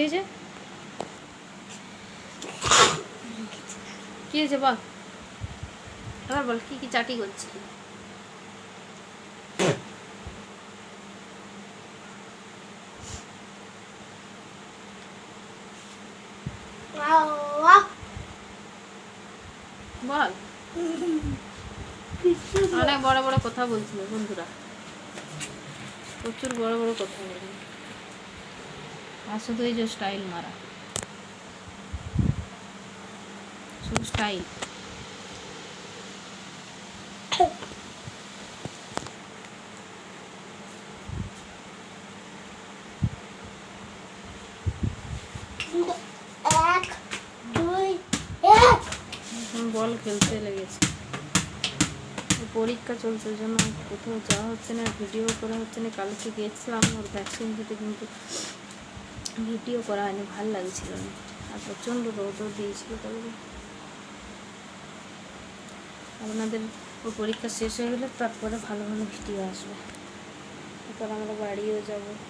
হয়েছে? কি হয়েছে বল, আবার বল কি কি চাটি করছিস? বল। অনেক বড় বড় কথা বলছিল বন্ধুরা, প্রচুর বড় বড় কথা বলছিল, আর শুধু এই যে স্টাইল মারা, শুধু স্টাইল। বল খেলতে লেগেছে, পরীক্ষা চলছে ওই জন্য কোথাও যাওয়া হচ্ছে না, ভিডিও করা হচ্ছে না। কালকে গেছিলাম ওর ভ্যাকসিন দিতে, কিন্তু ভিডিও করা হয়নি, ভালো লাগছিল না, আর প্রচণ্ড রোদও দিয়েছিল কালকে। আপনাদের ওর পরীক্ষা শেষ হয়ে গেলে তারপরে ভালো ভালো ভিডিও আসবে, তারপর আমরা বাড়িও যাব।